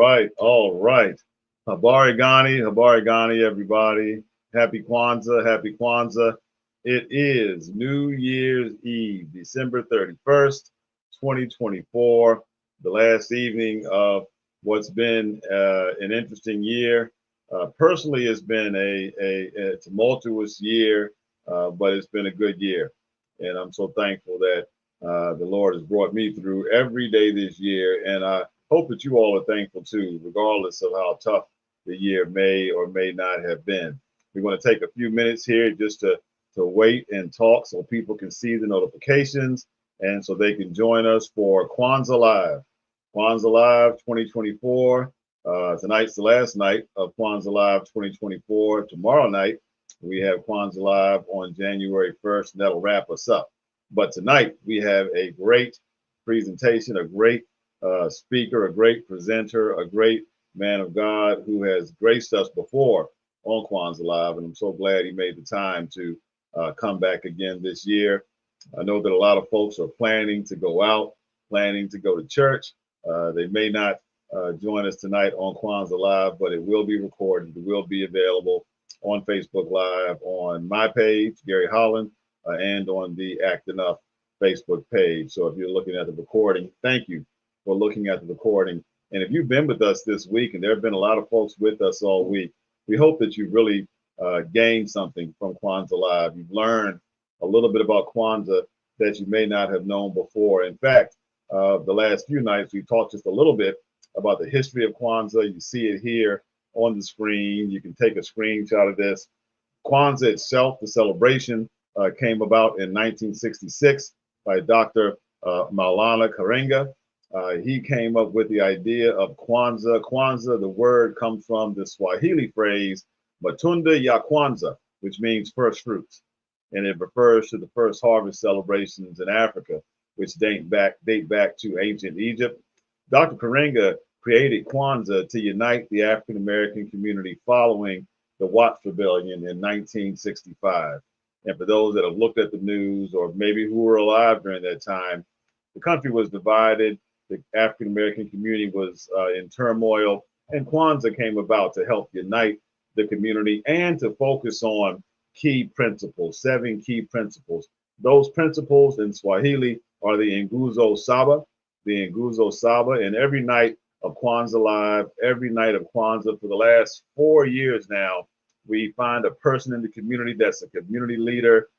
all right. Habari Gani, everybody. Happy Kwanzaa, happy Kwanzaa. It is New Year's Eve, December 31st, 2024, the last evening of what's been an interesting year. Personally, it's been a tumultuous year, but it's been a good year. And I'm so thankful that the Lord has brought me through every day this year. And I hope that you all are thankful too, regardless of how tough the year may or may not have been. We're going to take a few minutes here just to wait and talk so people can see the notifications and so they can join us for Kwanzaa Live. Kwanzaa Live 2024. Tonight's the last night of Kwanzaa Live 2024. Tomorrow night, we have Kwanzaa Live on January 1st, and that'll wrap us up. But tonight, we have a great presentation, a great speaker, a great presenter, a great man of God who has graced us before on Kwanzaa Live, and I'm so glad he made the time to come back again this year. I know that a lot of folks are planning to go out, planning to go to church. They may not join us tonight on Kwanzaa Live, but it will be recorded. It will be available on Facebook Live, on my page, Gary Holland, and on the Act Enough Facebook page. So if you're looking at the recording, thank you for looking at the recording. And if you've been with us this week, and there have been a lot of folks with us all week, we hope that you really gained something from Kwanzaa Live. You've learned a little bit about Kwanzaa that you may not have known before. In fact, the last few nights, we talked just a little bit about the history of Kwanzaa. You see it here on the screen. You can take a screenshot of this. Kwanzaa itself, the celebration, came about in 1966 by Dr. Maulana Karenga. He came up with the idea of Kwanzaa. Kwanzaa, the word comes from the Swahili phrase Matunda ya Kwanzaa, which means first fruits. And it refers to the first harvest celebrations in Africa, which date back to ancient Egypt. Dr. Karenga created Kwanzaa to unite the African American community following the Watts Rebellion in 1965. And for those that have looked at the news or maybe who were alive during that time, the country was divided. The African American community was in turmoil, and Kwanzaa came about to help unite the community and to focus on key principles, 7 key principles. Those principles in Swahili are the Nguzo Saba, and every night of Kwanzaa Live, every night of Kwanzaa for the last 4 years now, we find a person in the community that's a community leader,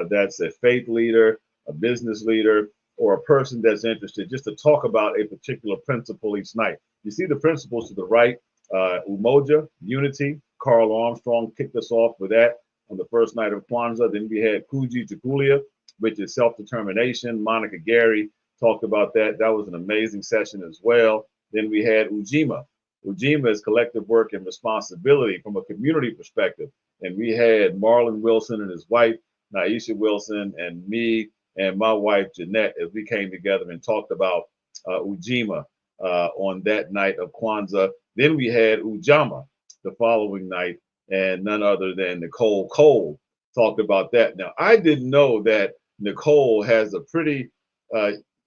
that's a faith leader, a business leader, or a person that's interested just to talk about a particular principle each night. You see the principles to the right, Umoja, unity. Carl Armstrong kicked us off with that on the first night of Kwanzaa. Then we had Kuji Chukulia, which is self-determination. Monica Gary talked about that. That was an amazing session as well. Then we had Ujima. Ujima is collective work and responsibility from a community perspective. And we had Marlon Wilson and his wife, Naisha Wilson, and me and my wife, Jeanette, as we came together and talked about Ujima on that night of Kwanzaa. Then we had Ujama the following night, and none other than Nicole Cole talked about that. Now, I didn't know that Nicole has a pretty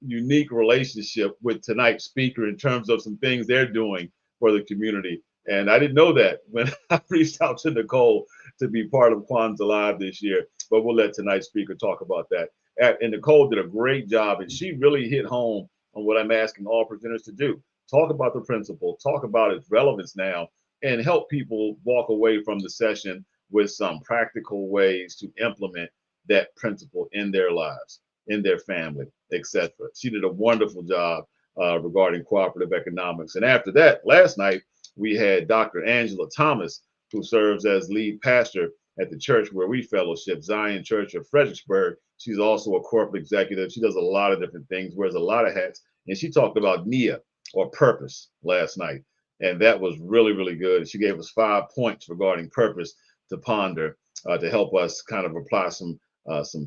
unique relationship with tonight's speaker in terms of some things they're doing for the community. And I didn't know that when I reached out to Nicole to be part of Kwanzaa Live this year, but we'll let tonight's speaker talk about that. And Nicole did a great job, and she really hit home on what I'm asking all presenters to do. Talk about the principle, talk about its relevance now, and help people walk away from the session with some practical ways to implement that principle in their lives, in their family, etc. She did a wonderful job regarding cooperative economics. And after that, last night, we had Dr. Angela Thomas, who serves as lead pastor at the church where we fellowship, Zion Church of Fredericksburg. She's also a corporate executive. She does a lot of different things, wears a lot of hats. And she talked about NIA, or purpose, last night. And that was really, really good. She gave us 5 points regarding purpose to ponder to help us kind of apply some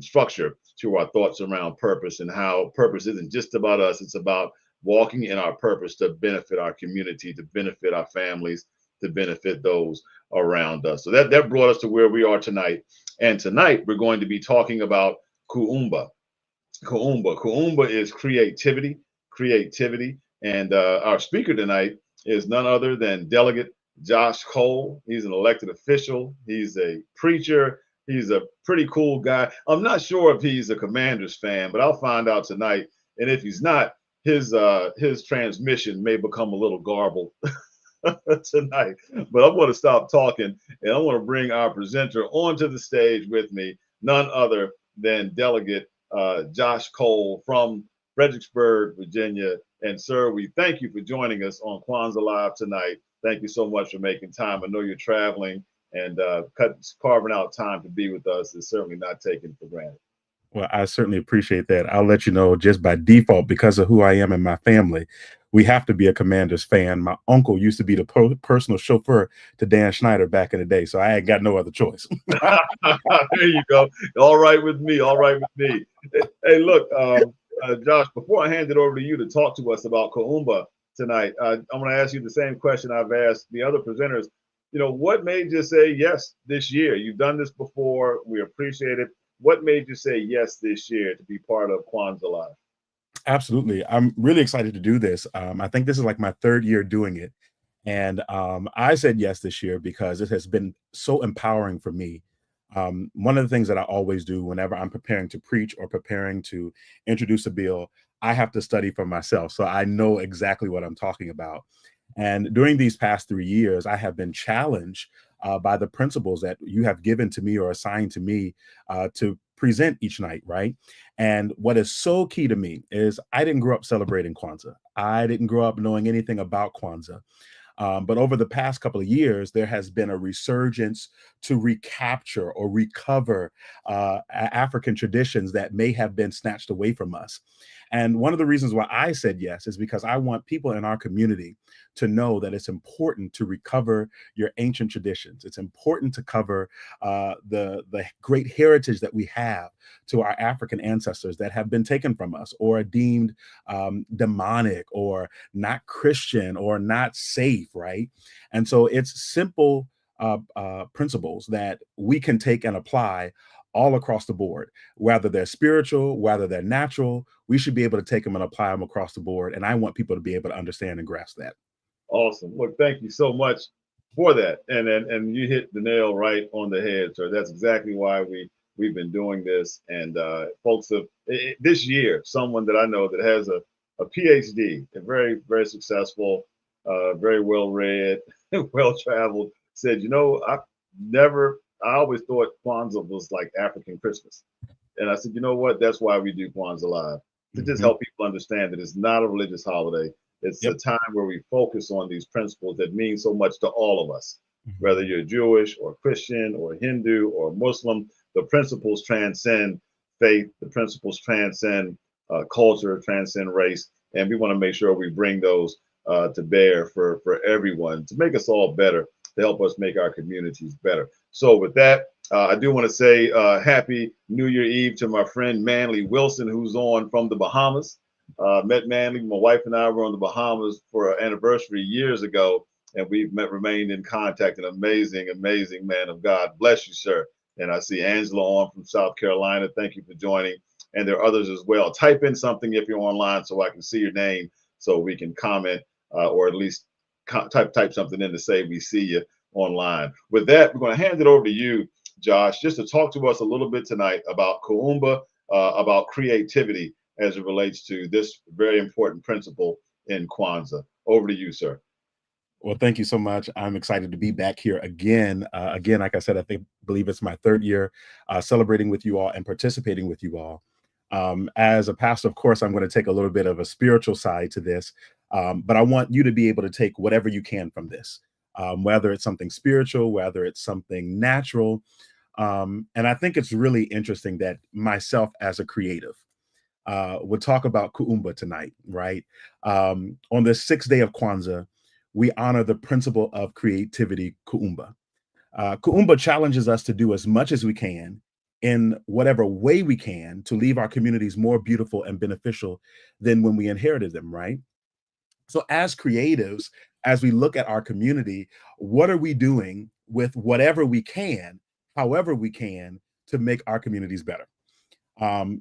structure to our thoughts around purpose and how purpose isn't just about us. It's about walking in our purpose to benefit our community, to benefit our families, to benefit those around us. So that brought us to where we are tonight. And tonight we're going to be talking about Kuumba. Kuumba is creativity. And our speaker tonight is none other than Delegate Josh Cole. He's an elected official. He's a preacher. He's a pretty cool guy. I'm not sure if he's a Commanders fan, but I'll find out tonight. And if he's not, his transmission may become a little garbled tonight. But I'm going to stop talking and I want to bring our presenter onto the stage with me, none other than Delegate Josh Cole from Fredericksburg, Virginia. And sir, we thank you for joining us on Kwanzaa Live tonight. Thank you so much for making time. I know you're traveling and carving out time to be with us is certainly not taken for granted. Well, I certainly appreciate that. I'll let you know just by default, because of who I am and my family, we have to be a Commanders fan. My uncle used to be the personal chauffeur to Dan Schneider back in the day, so I ain't got no other choice. There you go. All right with me. All right with me. Hey, look, Josh, before I hand it over to you to talk to us about Kuumba tonight, I'm going to ask you the same question I've asked the other presenters. You know, what made you say yes this year? You've done this before. We appreciate it. What made you say yes this year to be part of Kwanzaa Live? Absolutely. I'm really excited to do this. I think this is like my third year doing it. And I said yes this year because it has been so empowering for me. One of the things that I always do whenever I'm preparing to preach or preparing to introduce a bill, I have to study for myself. So I know exactly what I'm talking about. And during these past 3 years, I have been challenged by the principles that you have given to me or assigned to me to present each night, right? And what is so key to me is I didn't grow up celebrating Kwanzaa. I didn't grow up knowing anything about Kwanzaa. But over the past couple of years, there has been a resurgence to recapture or recover African traditions that may have been snatched away from us. And one of the reasons why I said yes is because I want people in our community to know that it's important to recover your ancient traditions. It's important to cover the great heritage that we have to our African ancestors that have been taken from us or are deemed demonic or not Christian or not safe, right? And so it's simple principles that we can take and apply all across the board, whether they're spiritual, whether they're natural. We should be able to take them and apply them across the board. And I want people to be able to understand and grasp that. Awesome. Look, thank you so much for that. And you hit the nail right on the head, sir. That's exactly why we've been doing this. And folks have this year, someone that I know that has a PhD, a very, very successful, very well read, well traveled, said, you know, I always thought Kwanzaa was like African Christmas. And I said, you know what? That's why we do Kwanzaa Live, to just help people understand that it's not a religious holiday. It's a time where we focus on these principles that mean so much to all of us, whether you're Jewish or Christian or Hindu or Muslim. The principles transcend faith. The principles transcend culture, transcend race, and we want to make sure we bring those to bear for everyone to make us all better, to help us make our communities better. So with that, I do want to say happy New Year Eve to my friend Manley Wilson, who's on from the Bahamas. Met Manley. My wife and I were on the Bahamas for an anniversary years ago, and we've remained in contact. An amazing, amazing man of God. Bless you, sir. And I see Angela on from South Carolina. Thank you for joining. And there are others as well. Type in something if you're online so I can see your name so we can comment or at least type something in to say we see you online. With that, we're going to hand it over to you, Josh, just to talk to us a little bit tonight about Kuumba, about creativity as it relates to this very important principle in Kwanzaa. Over to you, sir. Well, thank you so much. I'm excited to be back here again. Again, like I said, believe it's my third year celebrating with you all and participating with you all. As a pastor, of course, I'm going to take a little bit of a spiritual side to this, but I want you to be able to take whatever you can from this, whether it's something spiritual, whether it's something natural. And I think it's really interesting that myself as a creative would talk about Kuumba tonight, right? On the sixth day of Kwanzaa, we honor the principle of creativity, Kuumba. Kuumba challenges us to do as much as we can in whatever way we can to leave our communities more beautiful and beneficial than when we inherited them, right? So as creatives, as we look at our community, what are we doing with whatever we can, however we can, to make our communities better?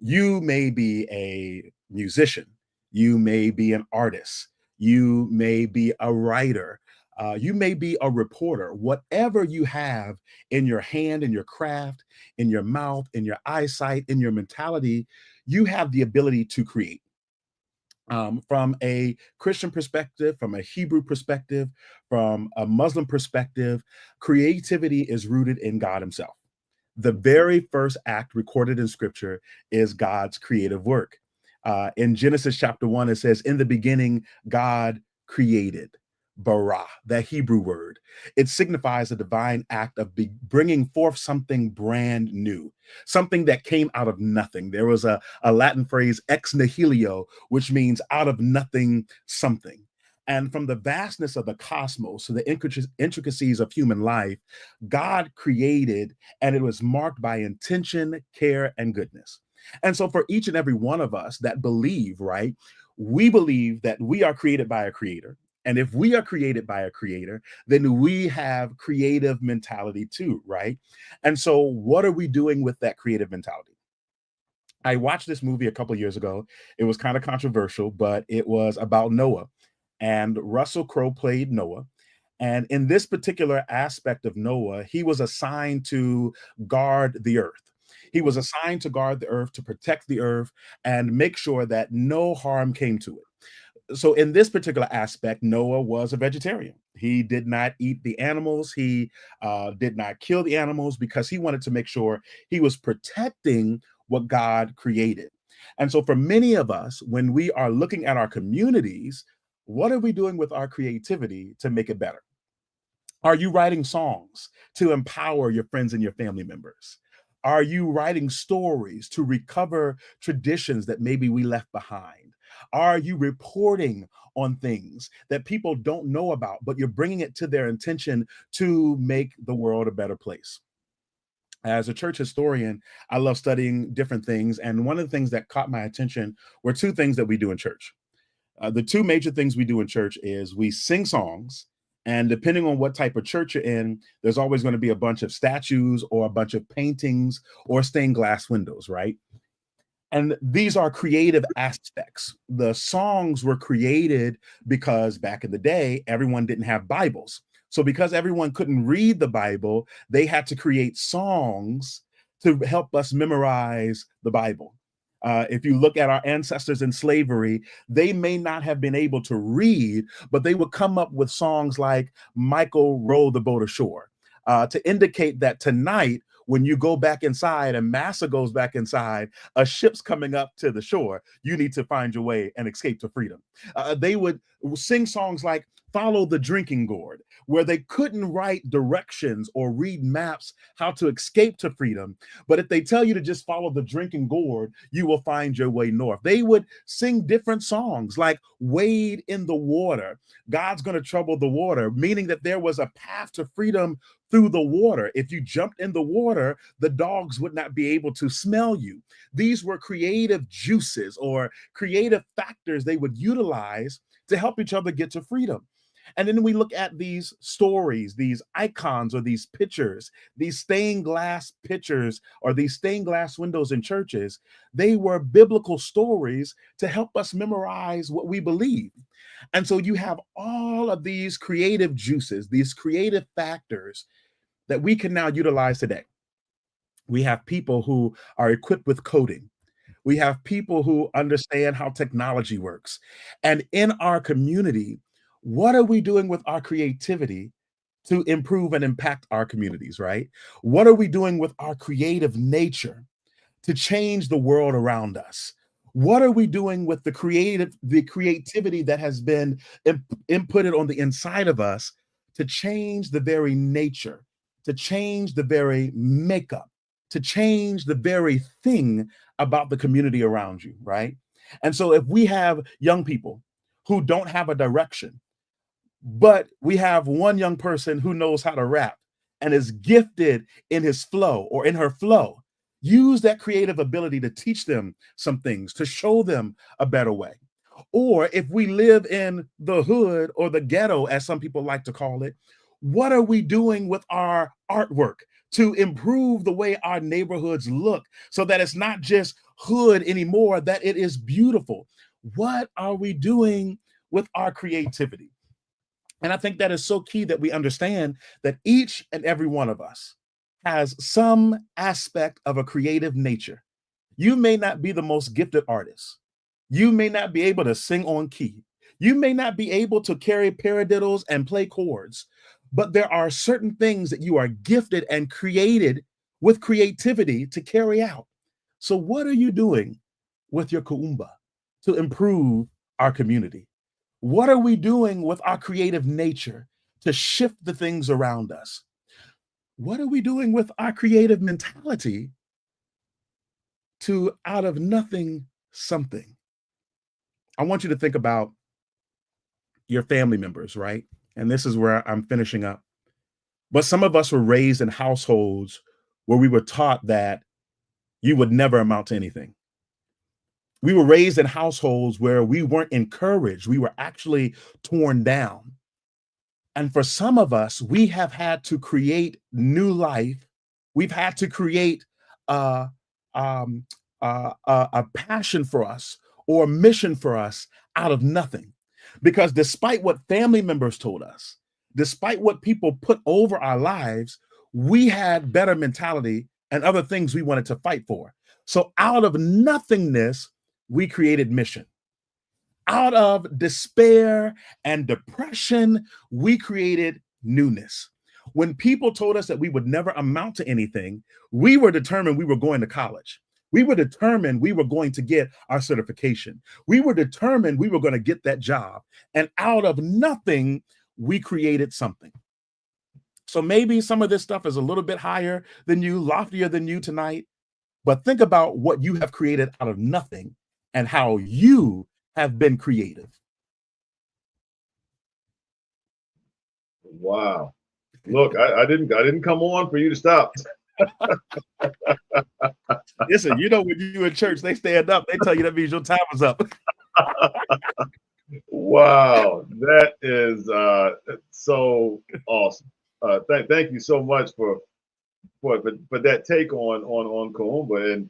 You may be a musician, you may be an artist, You may be a writer. You may be a reporter. Whatever you have in your hand, in your craft, in your mouth, in your eyesight, in your mentality, you have the ability to create. From a Christian perspective, from a Hebrew perspective, from a Muslim perspective, creativity is rooted in God Himself. The very first act recorded in Scripture is God's creative work. In Genesis chapter 1, it says, "In the beginning, God created." Bara, that Hebrew word. It signifies a divine act of bringing forth something brand new, something that came out of nothing. There was a Latin phrase, ex nihilo, which means out of nothing, something. And from the vastness of the cosmos to the intricacies of human life, God created, and it was marked by intention, care, and goodness. And so, for each and every one of us that believe, right, we believe that we are created by a creator. And if we are created by a creator, then we have creative mentality too, right? And so, what are we doing with that creative mentality? I watched this movie a couple years ago. It was kind of controversial, but it was about Noah. And Russell Crowe played Noah. And in this particular aspect of Noah, he was assigned to guard the earth. He was assigned to guard the earth, to protect the earth, and make sure that no harm came to it. So in this particular aspect, Noah was a vegetarian. He did not eat the animals. He did not kill the animals because he wanted to make sure he was protecting what God created. And so for many of us, when we are looking at our communities, what are we doing with our creativity to make it better? Are you writing songs to empower your friends and your family members? Are you writing stories to recover traditions that maybe we left behind? Are you reporting on things that people don't know about, but you're bringing it to their attention to make the world a better place? As a church historian, I love studying different things. And one of the things that caught my attention were two things that we do in church. The two major things we do in church is we sing songs, and depending on what type of church you're in, there's always going to be a bunch of statues or a bunch of paintings or stained glass windows, right? And these are creative aspects. The songs were created because back in the day, everyone didn't have Bibles. So because everyone couldn't read the Bible, they had to create songs to help us memorize the Bible. If you look at our ancestors in slavery, they may not have been able to read, but they would come up with songs like Michael Row the Boat Ashore to indicate that tonight, when you go back inside and Massa goes back inside, a ship's coming up to the shore. You need to find your way and escape to freedom. They would sing songs like Follow the Drinking Gourd, where they couldn't write directions or read maps how to escape to freedom. But if they tell you to just follow the drinking gourd, you will find your way north. They would sing different songs like Wade in the Water. God's going to trouble the water, meaning that there was a path to freedom through the water. If you jumped in the water, the dogs would not be able to smell you. These were creative juices or creative factors they would utilize to help each other get to freedom. And then we look at these stories, these icons or these pictures, these stained glass pictures or these stained glass windows in churches. They were biblical stories to help us memorize what we believe. And so you have all of these creative juices, these creative factors that we can now utilize today. We have people who are equipped with coding. We have people who understand how technology works. And in our community, what are we doing with our creativity to improve and impact our communities, right? What are we doing with our creative nature to change the world around us? What are we doing with the creativity that has been inputted on the inside of us to change the very nature, to change the very makeup, to change the very thing about the community around you, right? And so if we have young people who don't have a direction, but we have one young person who knows how to rap and is gifted in his flow or in her flow, use that creative ability to teach them some things, to show them a better way. Or if we live in the hood or the ghetto, as some people like to call it, what are we doing with our artwork to improve the way our neighborhoods look so that it's not just hood anymore, that it is beautiful? What are we doing with our creativity. And I think that is so key that we understand that each and every one of us has some aspect of a creative nature. You may not be the most gifted artist. You may not be able to sing on key. You may not be able to carry paradiddles and play chords, but there are certain things that you are gifted and created with creativity to carry out. So, what are you doing with your Kuumba to improve our community? What are we doing with our creative nature to shift the things around us? What are we doing with our creative mentality to out of nothing something? I want you to think about your family members, right? And this is where I'm finishing up. But some of us were raised in households where we were taught that you would never amount to anything. We were raised in households where we weren't encouraged, we were actually torn down. And for some of us, we have had to create new life. We've had to create uh, um, a passion for us or a mission for us out of nothing. Because despite what family members told us, despite what people put over our lives, we had better mentality and other things we wanted to fight for. So out of nothingness, we created mission. Out of despair and depression, we created newness. When people told us that we would never amount to anything, we were determined we were going to college. We were determined we were going to get our certification. We were determined we were going to get that job. And out of nothing, we created something. So maybe some of this stuff is a little bit higher than you, loftier than you tonight. But think about what you have created out of nothing and how you have been creative. Wow. Look, I didn't come on for you to stop. Listen, you know when you in church, they stand up, they tell you that means your time is up. Wow, that is so awesome. Thank you so much for that take on Kuumba, and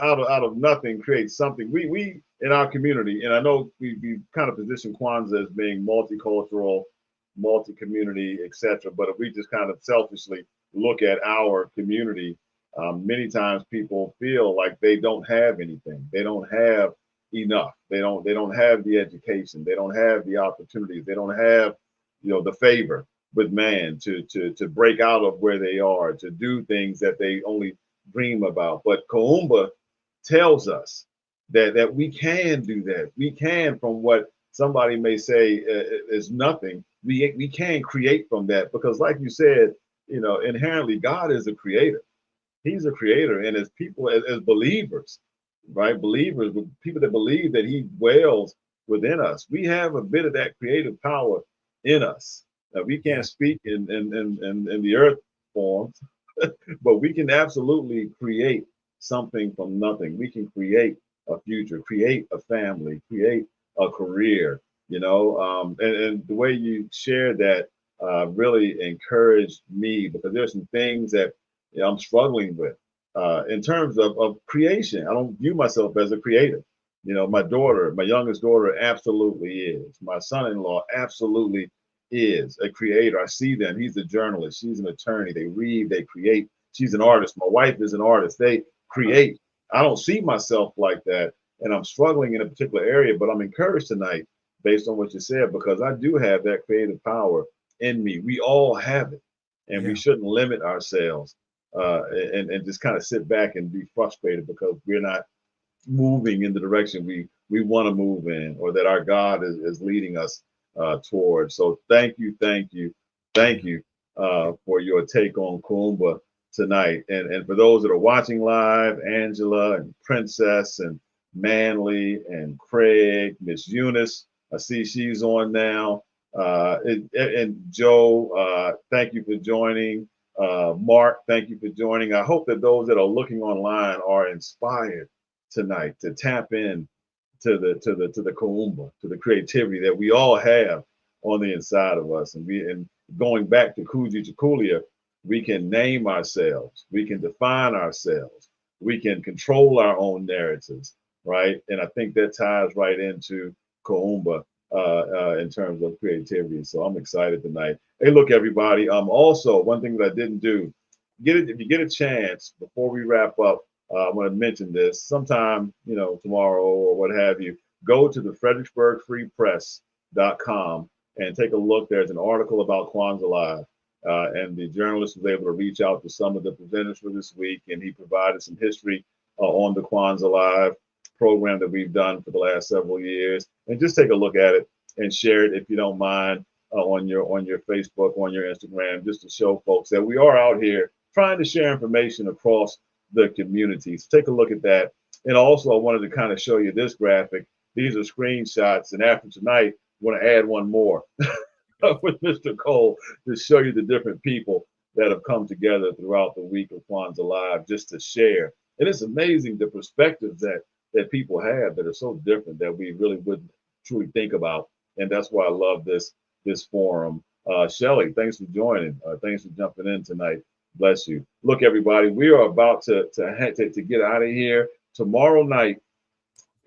out of nothing create something. We in our community, and I know we kind of position Kwanzaa as being multicultural, multi-community, etc. But if we just kind of selfishly look at our community, many times people feel like they don't have anything. They don't have enough. They don't have the education. They don't have the opportunities. They don't have the favor with man to break out of where they are, to do things that they only dream about. But Kuumba tells us that we can do that. We can, from what somebody may say is nothing, we can create from that, because like you said, inherently God is a creator. He's a creator, and as people, as believers, right? Believers, people that believe that He dwells within us, we have a bit of that creative power in us. Now, we can't speak in the earth forms, but we can absolutely create something from nothing. We can create a future, create a family, create a career. And the way you shared that really encouraged me, because there's some things that I'm struggling with in terms of creation. I don't view myself as a creator. My daughter, my youngest daughter, absolutely is. My son-in-law absolutely is a creator. I see them. He's a journalist. She's an attorney. They read, they create. She's an artist. My wife is an artist. They create. I don't see myself like that, and I'm struggling in a particular area, but I'm encouraged tonight based on what you said, because I do have that creative power in me. We all have it, and we shouldn't limit ourselves and just kind of sit back and be frustrated because we're not moving in the direction we want to move in, or that our God is leading us towards. So thank you for your take on Kuumba tonight. And for those that are watching live, Angela and Princess and Manley and Craig, Miss Eunice, I see she's on now. And Joe, thank you for joining. Mark, thank you for joining. I hope that those that are looking online are inspired tonight to tap in to the Kuumba, to the creativity that we all have on the inside of us. And going back to Kuji Chakulia, we can name ourselves, we can define ourselves, we can control our own narratives, right? And I think that ties right into Kuumba. in terms of creativity. So I'm excited tonight. Hey, look, everybody. Also, one thing that I didn't do, if you get a chance before we wrap up, I'm going to mention this sometime, tomorrow or what have you. Go to the FredericksburgFreePress.com and take a look. There's an article about Kwanzaa Live. And the journalist was able to reach out to some of the presenters for this week, and he provided some history on the Kwanzaa Live program that we've done for the last several years. And just take a look at it and share it if you don't mind on your Facebook, on your Instagram, just to show folks that we are out here trying to share information across the community. So take a look at that. And also, I wanted to kind of show you this graphic. These are screenshots, and after tonight, I want to add one more. With Mr. Cole to show you the different people that have come together throughout the week of Kwanzaa Live just to share. And it's amazing the perspectives that people have that are so different that we really wouldn't truly think about. And that's why I love this forum. Shelly, thanks for joining. Thanks for jumping in tonight. Bless you. Look, everybody, we are about to get out of here. Tomorrow night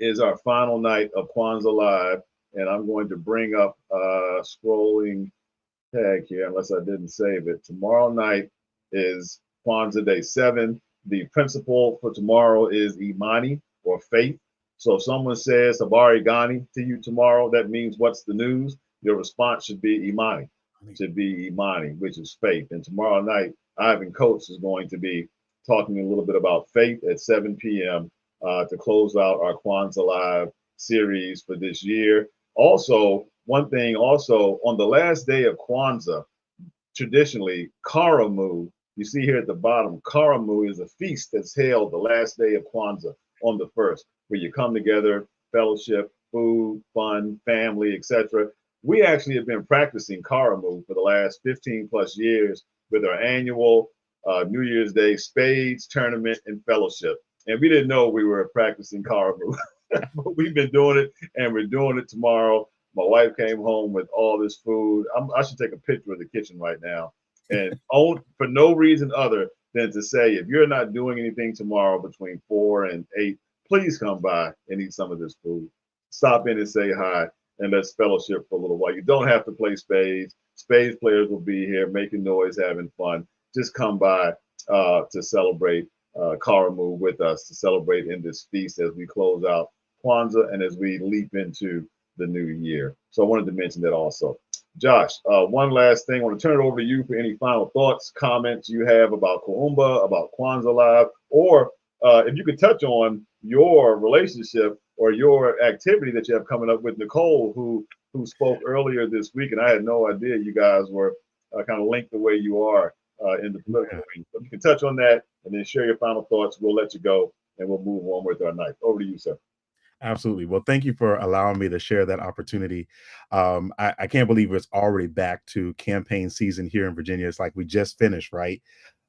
is our final night of Kwanzaa Live. And I'm going to bring up scrolling tag here, unless I didn't save it. Tomorrow night is Kwanzaa Day 7. The principle for tomorrow is Imani, or faith. So if someone says Habari Gani to you tomorrow, that means what's the news? Your response should be Imani, which is faith. And tomorrow night, Ivan Coates is going to be talking a little bit about faith at 7 p.m. To close out our Kwanzaa Live series for this year. Also, one thing also, on the last day of Kwanzaa, traditionally, Karamu, you see here at the bottom, Karamu is a feast that's held the last day of Kwanzaa on the 1st, where you come together, fellowship, food, fun, family, etc. We actually have been practicing Karamu for the last 15 plus years with our annual New Year's Day spades tournament and fellowship. And we didn't know we were practicing Karamu. But we've been doing it, and we're doing it tomorrow. My wife came home with all this food. I should take a picture of the kitchen right now, and for no reason other than to say, if you're not doing anything tomorrow between 4 and 8, please come by and eat some of this food. Stop in and say hi, and let's fellowship for a little while. You don't have to play spades. Spades players will be here making noise, having fun. Just come by to celebrate Karamu with us, to celebrate in this feast as we close out Kwanzaa and as we leap into the new year. So I wanted to mention that also. Josh, one last thing. I want to turn it over to you for any final thoughts, comments you have about Kuumba, about Kwanzaa Live, or if you could touch on your relationship or your activity that you have coming up with Nicole, who spoke earlier this week, and I had no idea you guys were kind of linked the way you are in the political ring. So if you can touch on that and then share your final thoughts, we'll let you go and we'll move on with our night. Over to you, sir. Absolutely. Well, thank you for allowing me to share that opportunity. I can't believe it's already back to campaign season here in Virginia. It's like we just finished, right?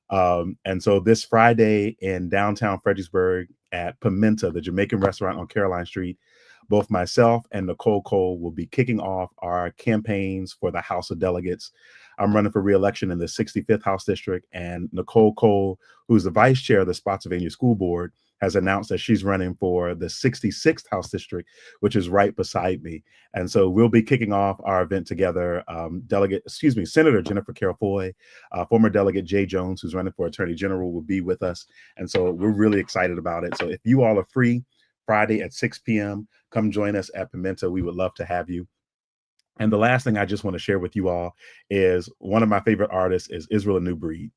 And so this Friday in downtown Fredericksburg at Pimenta, the Jamaican restaurant on Caroline Street, both myself and Nicole Cole will be kicking off our campaigns for the House of Delegates. I'm running for re-election in the 65th House District, and Nicole Cole, who's the vice chair of the Spotsylvania School Board, has announced that she's running for the 66th House District, which is right beside me. And so we'll be kicking off our event together. Senator Jennifer Carroll Foy, former Delegate Jay Jones, who's running for Attorney General, will be with us. And so we're really excited about it. So if you all are free Friday at 6 p.m., come join us at Pimenta. We would love to have you. And the last thing I just want to share with you all is one of my favorite artists is Israel A New Breed.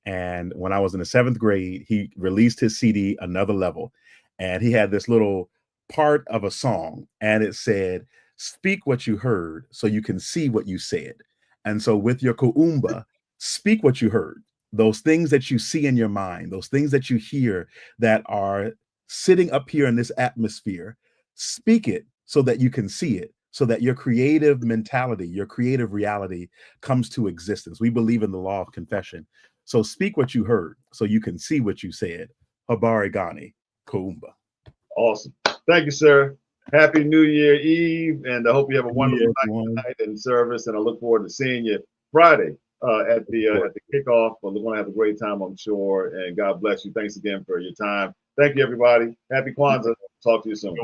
And when I was in the 7th grade, he released his CD, Another Level. And he had this little part of a song, and it said, "Speak what you heard so you can see what you said." And so with your Kuumba, speak what you heard. Those things that you see in your mind, those things that you hear that are sitting up here in this atmosphere, speak it so that you can see it, so that your creative mentality, your creative reality comes to existence. We believe in the law of confession. So speak what you heard so you can see what you said. Habari Gani, Kuumba. Awesome. Thank you, sir. Happy New Year Eve, and I hope you have a wonderful night and service, and I look forward to seeing you Friday at the kickoff. We're going to have a great time, I'm sure, and God bless you. Thanks again for your time. Thank you, everybody. Happy Kwanzaa. Talk to you soon.